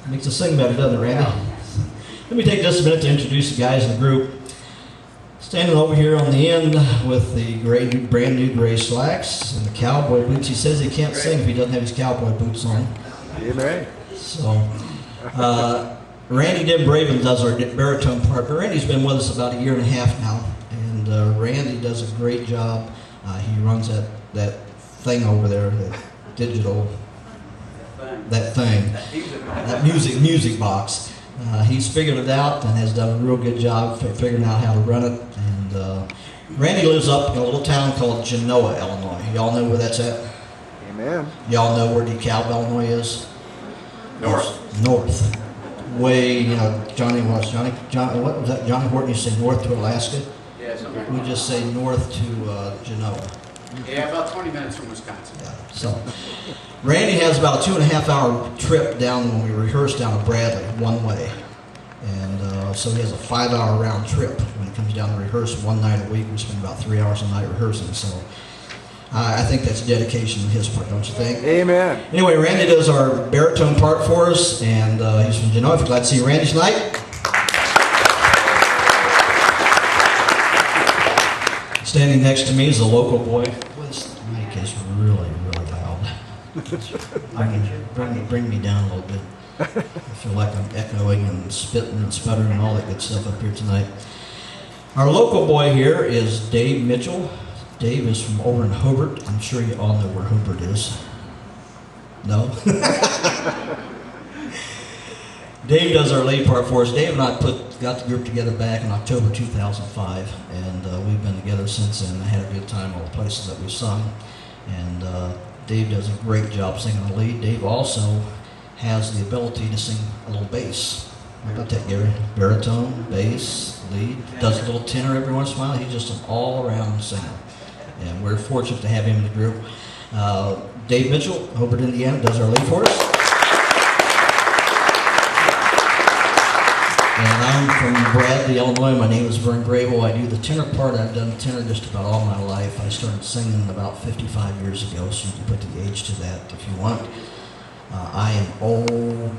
Makes us sing better, doesn't it, Randy? Let me take just a minute to introduce the guys in the group. Standing over here on the end with the brand new gray slacks and the cowboy boots. He says he can't sing if he doesn't have his cowboy boots on. Amen. So, Randy Braven does our baritone part, but Randy's been with us about a year and a half now, and Randy does a great job. He runs that thing over there, that digital, that music box. He's figured it out and has done a real good job figuring out how to run it. And Randy lives up in a little town called Genoa, Illinois. Y'all know where that's at? Amen. Y'all know where DeKalb, Illinois is? North. Way, Johnny, what was that? Johnny Horton used to say north to Alaska? Yeah, something. We just say north to Genoa. Yeah, about 20 minutes from Wisconsin. Yeah, so Randy has about a 2.5-hour trip down when we rehearse down to Bradley, one way. And so he has a 5-hour round trip when he comes down to rehearse one night a week. We spend about 3 hours a night rehearsing. So I think that's dedication on his part, don't you think? Amen. Anyway, Randy does our baritone part for us, and he's from Genoa. If you're glad to see Randy tonight. Standing next to me is a local boy. Boy, this mic is really, really loud. Bring me down a little bit. I feel like I'm echoing and spitting and sputtering and all that good stuff up here tonight. Our local boy here is Dave Mitchell. Dave is from over in Hobart. I'm sure you all know where Hobart is. No? Dave does our lead part for us. Dave and I got the group together back in October 2005, and we've been together since then. I had a good time all the places that we sung, and Dave does a great job singing the lead. Dave also has the ability to sing a little bass. How about that, Gary? Baritone, bass, lead, does a little tenor every once in a while. He's just an all-around singer, and we're fortunate to have him in the group. Dave Mitchell, Hobart, Indiana, does our lead for us. And I'm from Bradley, Illinois. My name is Vern. I do the tenor part. I've done tenor just about all my life. I started singing about 55 years ago, so you can put the age to that if you want. I am old.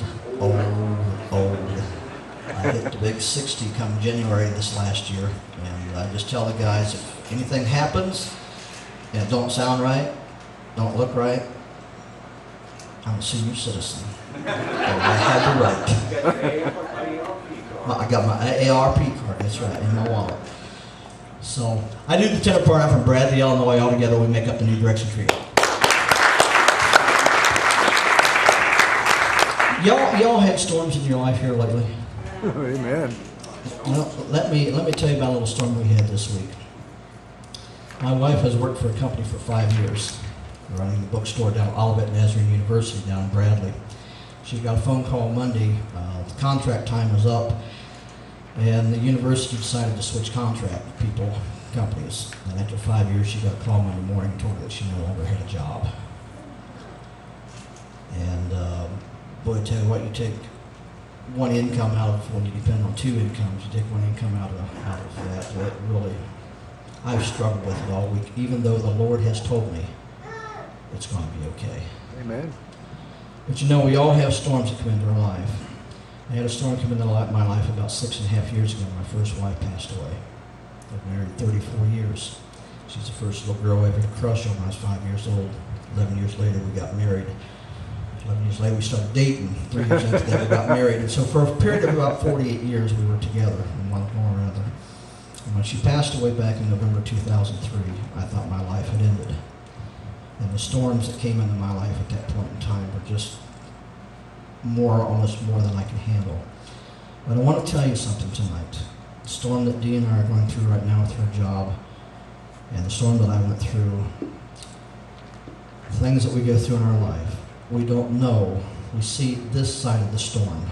I hit the big 60 come January this last year, and I just tell the guys, if anything happens and it don't sound right, don't look right, I'm a senior citizen. And I have the right. I got my AARP card, that's right, in my wallet. So, I do the tenor part. I'm from Bradley, Illinois. All together we make up the New Direction Trio. Y'all had storms in your life here lately? Amen. Well, let me tell you about a little storm we had this week. My wife has worked for a company for 5 years, running a bookstore down at Olivet Nazarene University down in Bradley. She got a phone call Monday. The contract time was up, and the university decided to switch companies. And after 5 years, she got a call Monday morning and told her that she no longer had a job. And boy, I tell you what, you take one income out of, when you depend on two incomes, you take one income out of that. It really, I've struggled with it all week, even though the Lord has told me it's going to be okay. Amen. But we all have storms that come into our life. I had a storm come into my life about 6.5 years ago. My first wife passed away. I've married 34 years. She's the first little girl I ever had a crush on when I was 5 years old. 11 years later, we got married. 11 years later, we started dating. 3 years after that, we got married. And so for a period of about 48 years, we were together in one form or another. And when she passed away back in November 2003, I thought my life had ended. And the storms that came into my life at that point in time were just almost more than I can handle. But I want to tell you something tonight. The storm that Dee and I are going through right now with her job, and the storm that I went through, the things that we go through in our life, we don't know. We see this side of the storm.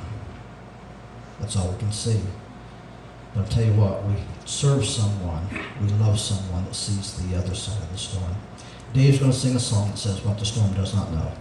That's all we can see. But I'll tell you what, we serve someone, we love someone that sees the other side of the storm. Dave's going to sing a song that says what the storm does not know.